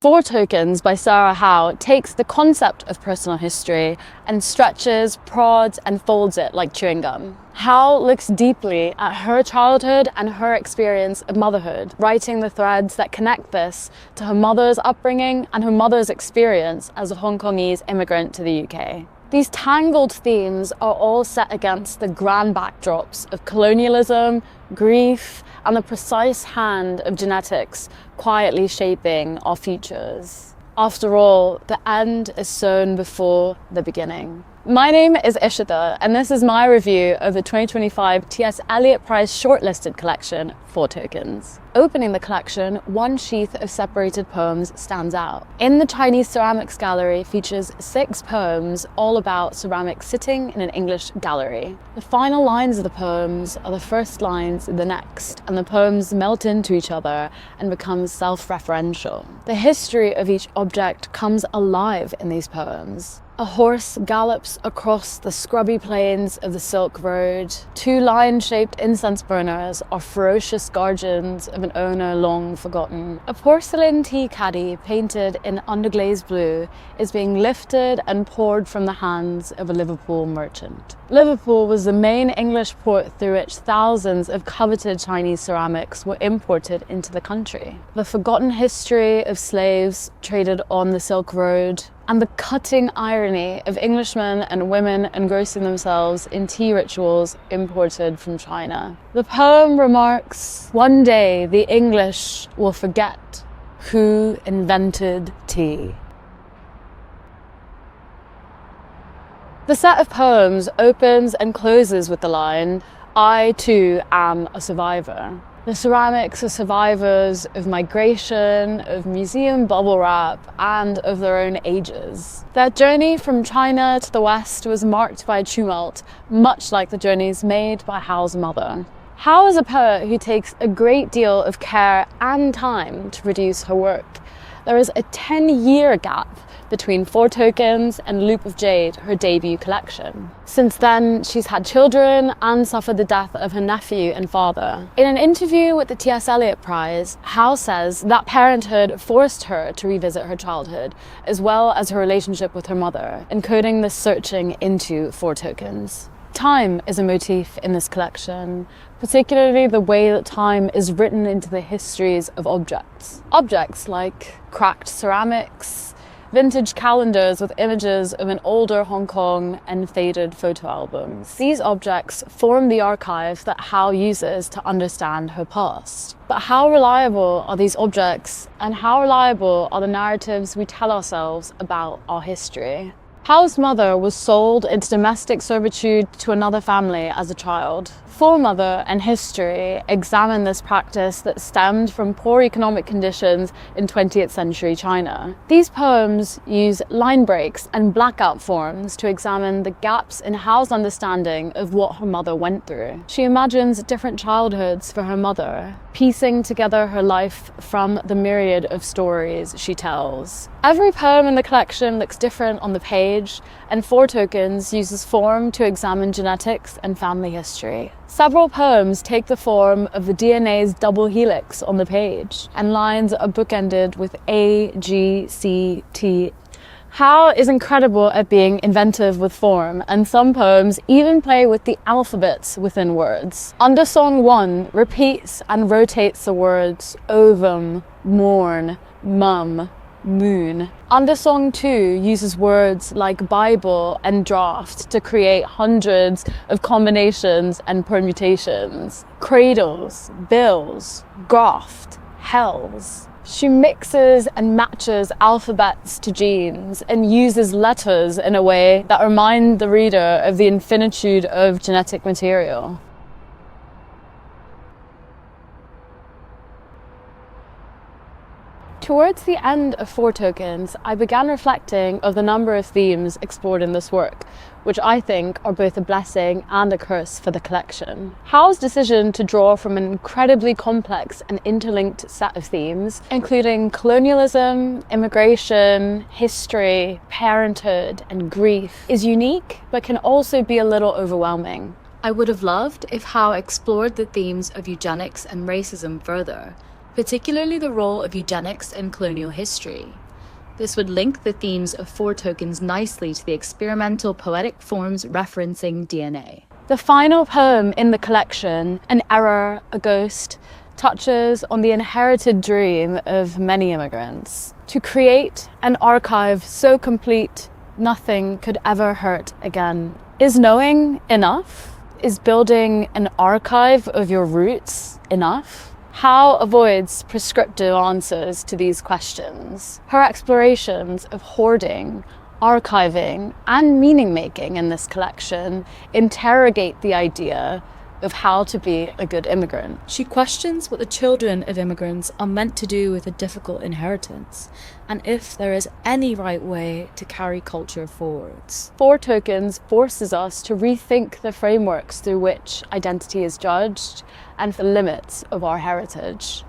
Four Tokens by Sarah Howe takes the concept of personal history and stretches, prods, and folds it like chewing gum. Howe looks deeply at her childhood and her experience of motherhood, writing the threads that connect this to her mother's upbringing and her mother's experience as a Hong Kongese immigrant to the UK. These tangled themes are all set against the grand backdrops of colonialism, grief, and the precise hand of genetics quietly shaping our futures. After all, the end is sown before the beginning. My name is Ishita, and this is my review of the 2025 T.S. Eliot Prize shortlisted collection, Four Tokens. Opening the collection, one sheath of separated poems stands out. In the Chinese Ceramics Gallery features 6 poems all about ceramics sitting in an English gallery. The final lines of the poems are the first lines of the next, and the poems melt into each other and become self-referential. The history of each object comes alive in these poems. A horse gallops across the scrubby plains of the Silk Road. 2 lion-shaped incense burners are ferocious guardians of an owner long forgotten. A porcelain tea caddy painted in underglazed blue is being lifted and poured from the hands of a Liverpool merchant. Liverpool was the main English port through which thousands of coveted Chinese ceramics were imported into the country. The forgotten history of slaves traded on the Silk Road, and the cutting irony of Englishmen and women engrossing themselves in tea rituals imported from China. The poem remarks, "One day the English will forget who invented tea." The set of poems opens and closes with the line, "I too am a survivor." The ceramics are survivors of migration, of museum bubble wrap, and of their own ages. Their journey from China to the West was marked by tumult, much like the journeys made by Howe's mother. Howe is a poet who takes a great deal of care and time to produce her work. There is a 10-year gap between Four Tokens and Loop of Jade, her debut collection. Since then, she's had children and suffered the death of her nephew and father. In an interview with the T.S. Eliot Prize, Howe says that parenthood forced her to revisit her childhood, as well as her relationship with her mother, encoding this searching into Four Tokens. Time is a motif in this collection, particularly the way that time is written into the histories of objects. Objects like cracked ceramics, vintage calendars with images of an older Hong Kong, and faded photo albums. These objects form the archive that Howe uses to understand her past. But how reliable are these objects, and how reliable are the narratives we tell ourselves about our history? Howe's mother was sold into domestic servitude to another family as a child. Foremother and History examine this practice that stemmed from poor economic conditions in 20th century China. These poems use line breaks and blackout forms to examine the gaps in Howe's understanding of what her mother went through. She imagines different childhoods for her mother, piecing together her life from the myriad of stories she tells. Every poem in the collection looks different on the page, and Four Tokens uses form to examine genetics and family history. Several poems take the form of the DNA's double helix on the page, and lines are bookended with A, G, C, T. Howe is incredible at being inventive with form, and some poems even play with the alphabets within words. Undersong 1 repeats and rotates the words ovum, morn, mum, moon. Undersong 2 uses words like Bible and draft to create hundreds of combinations and permutations. Cradles, bills, graft, hells. She mixes and matches alphabets to genes and uses letters in a way that remind the reader of the infinitude of genetic material. Towards the end of Four Tokens, I began reflecting on the number of themes explored in this work, which I think are both a blessing and a curse for the collection. Howe's decision to draw from an incredibly complex and interlinked set of themes, including colonialism, immigration, history, parenthood, and grief, is unique, but can also be a little overwhelming. I would have loved if Howe explored the themes of eugenics and racism further, particularly the role of eugenics in colonial history. This would link the themes of Four Tokens nicely to the experimental poetic forms referencing DNA. The final poem in the collection, An Error, a Ghost, touches on the inherited dream of many immigrants to create an archive so complete nothing could ever hurt again. Is knowing enough? Is building an archive of your roots enough? Howe avoids prescriptive answers to these questions. Her explorations of hoarding, archiving, and meaning-making in this collection interrogate the idea of how to be a good immigrant. She questions what the children of immigrants are meant to do with a difficult inheritance, and if there is any right way to carry culture forwards. Four Tokens forces us to rethink the frameworks through which identity is judged and the limits of our heritage.